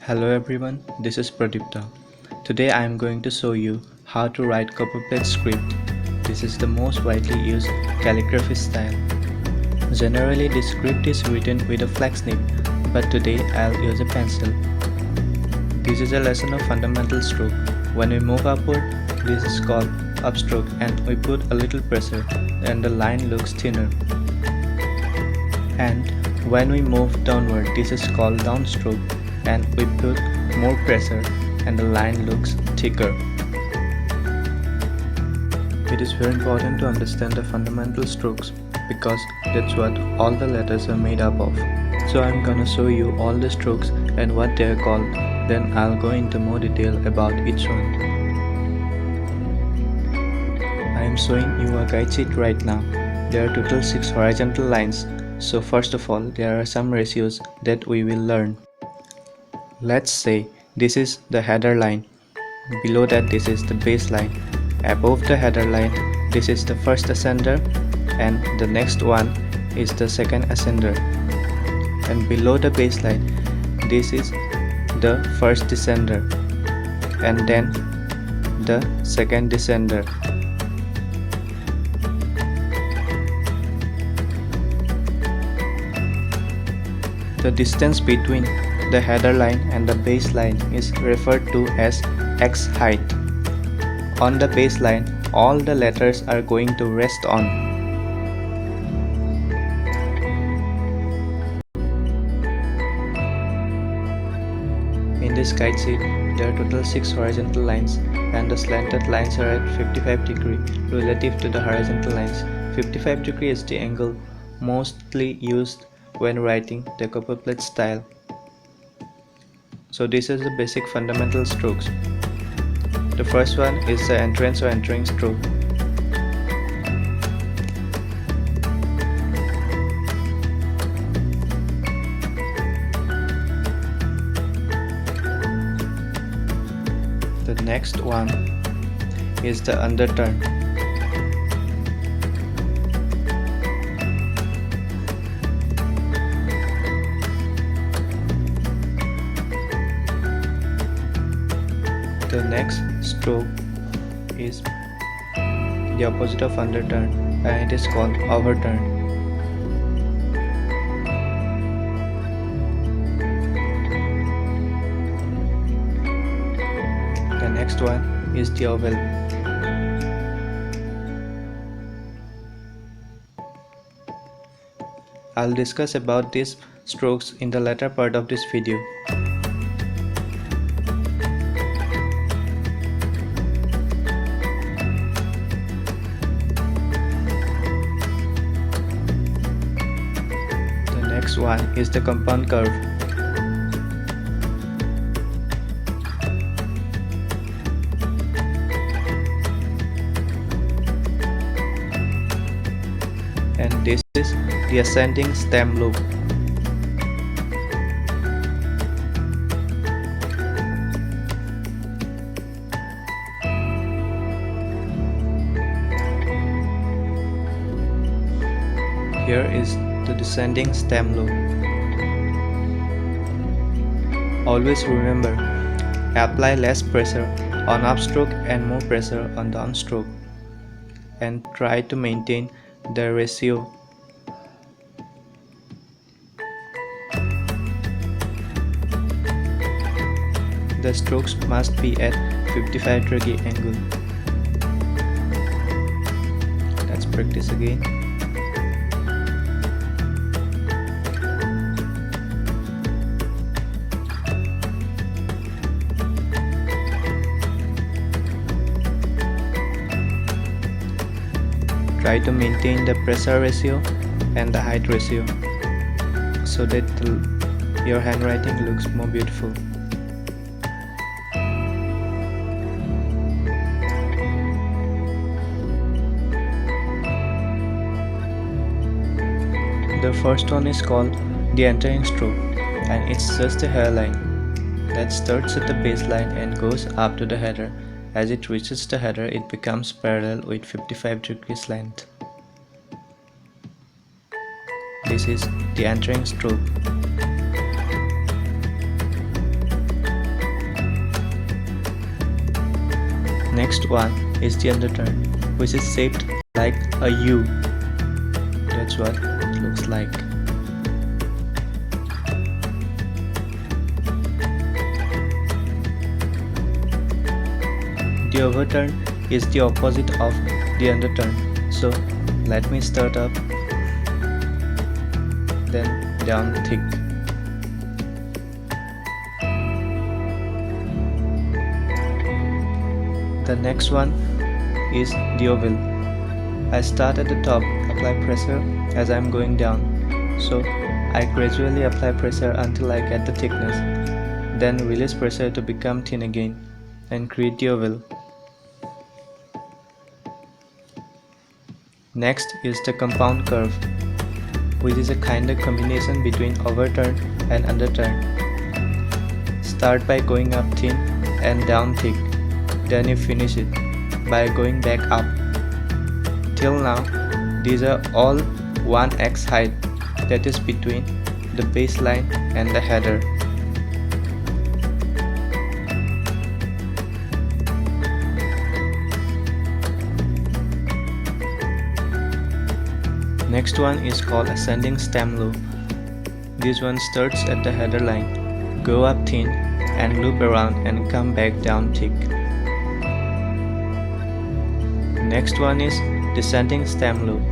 Hello everyone, this is Pradipta. Today I am going to show you how to write copperplate script. This is the most widely used calligraphy style. Generally this script is written with a flex nib, but today I'll use a pencil. This is a lesson of fundamental stroke. When we move upward, this is called upstroke and we put a little pressure and the line looks thinner. And when we move downward, this is called downstroke and we put more pressure and the line looks thicker. It is very important to understand the fundamental strokes because that's what all the letters are made up of. So I'm gonna show you all the strokes and what they are called, then I'll go into more detail about each one. I am showing you a guide sheet right now. There are total 6 horizontal lines. So first of all, there are some ratios that we will learn. Let's say this is the header line, below that this is the base line, above the header line this is the first ascender and the next one is the second ascender, and below the baseline this is the first descender and then the second descender. The distance between the header line and the base line is referred to as X height. On the base line, all the letters are going to rest on. In this guide sheet, there are total 6 horizontal lines and the slanted lines are at 55 degree relative to the horizontal lines. 55 degree is the angle mostly used when writing the copperplate style. So this is the basic fundamental strokes. The first one is the entrance or entering stroke. The next one is the underturn. The next stroke is the opposite of underturn and it is called overturn. The next one is the oval. I'll discuss about these strokes in the latter part of this video. Next one is the compound curve. And this is the ascending stem loop. Here is the descending stem loop. Always remember, apply less pressure on upstroke and more pressure on downstroke and try to maintain the ratio. The strokes must be at 55 degree angle. Let's practice again. Try to maintain the pressure ratio and the height ratio so that your handwriting looks more beautiful. The first one is called the entering stroke and it's just a hairline that starts at the baseline and goes up to the header. As it reaches the header, it becomes parallel with 55 degrees slant. This is the entering stroke. next one is the underturn, which is shaped like a U. That's what it looks like. The overturn is the opposite of the underturn. So let me start up, then down thick. The next one is the oval. I start at the top, apply pressure as I am going down. So I gradually apply pressure until I get the thickness, then release pressure to become thin again and create the oval. Next is the compound curve, which is a kind of combination between overturn and underturn. Start by going up thin and down thick, then you finish it by going back up. Till now, these are all 1x height, that is between the baseline and the header. Next one is called ascending stem loop. This one starts at the header line, go up thin and loop around and come back down thick. Next one is descending stem loop,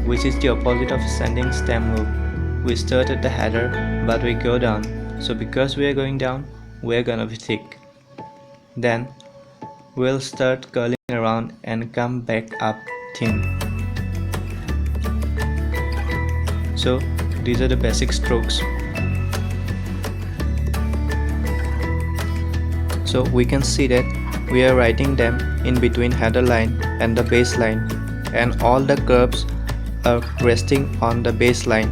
which is the opposite of ascending stem loop. We start at the header but we go down, so because we are going down, we are gonna be thick. Then we'll start curling around and come back up thin. So these are the basic strokes. So we can see that we are writing them in between header line and the baseline, and all the curves are resting on the baseline.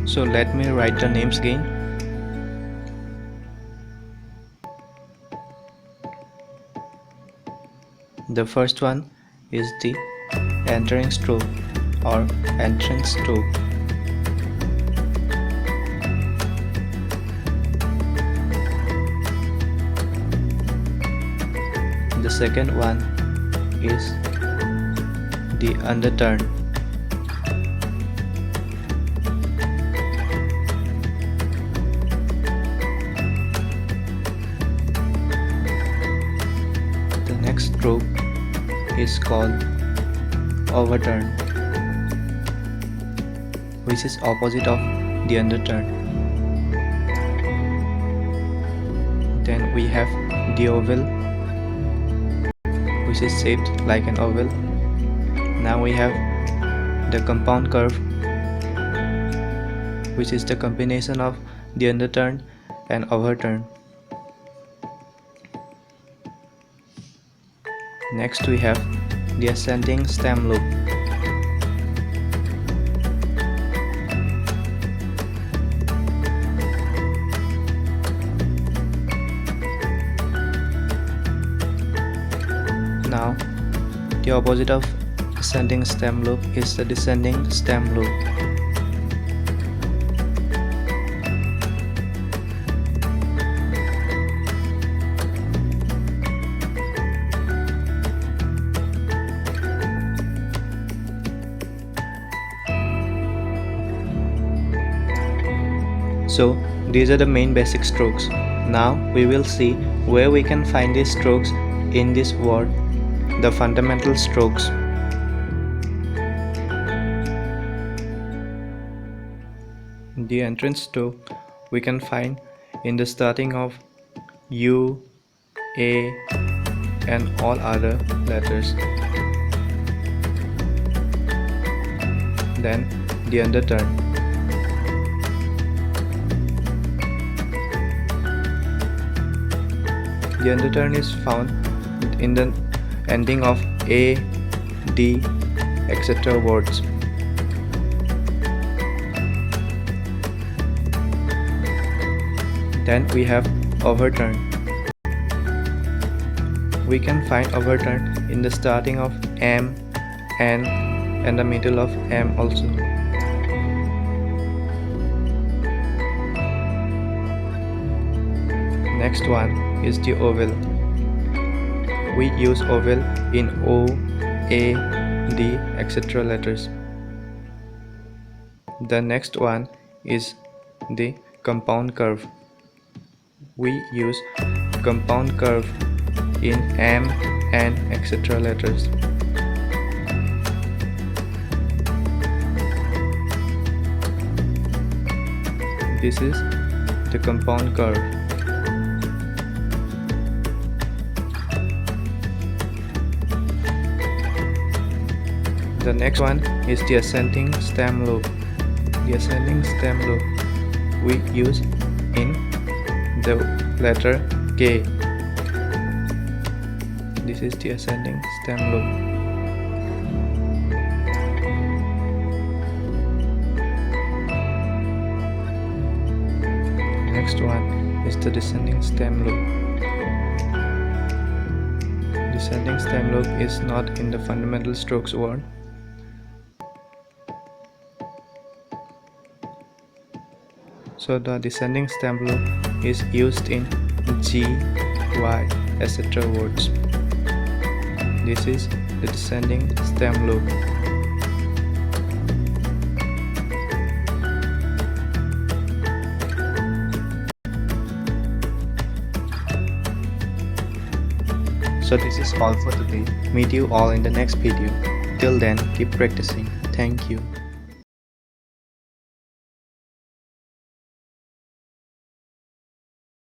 So let me write the names again. The first one is the entering stroke or entrance stroke. The second one is the underturn. Next stroke is called overturn, which is opposite of the underturn. Then we have the oval, which is shaped like an oval. Now we have the compound curve, which is the combination of the underturn and overturn. Next we have the ascending stem loop. Now the opposite of ascending stem loop is the descending stem loop. So these are the main basic strokes. Now we will see where we can find these strokes in this word, the fundamental strokes. The entrance stroke we can find in the starting of U, A and all other letters. Then the underturn. The underturn is found in the ending of A, D, etc. words. Then we have overturn. We can find overturn in the starting of M, N, and the middle of M also. Next one is the oval. We use oval in O, A, D, etc. letters. The next one is the compound curve. We use compound curve in M, N, etc. letters. This is the compound curve. The next one is the ascending stem loop. The ascending stem loop we use in the letter K. This is the ascending stem loop. Next one is the descending stem loop. Descending stem loop is not in the fundamental strokes word. So the descending stem loop is used in G, Y, etc. words. This is the descending stem loop. So this is all for today. Meet you all in the next video. Till then, keep practicing. Thank you.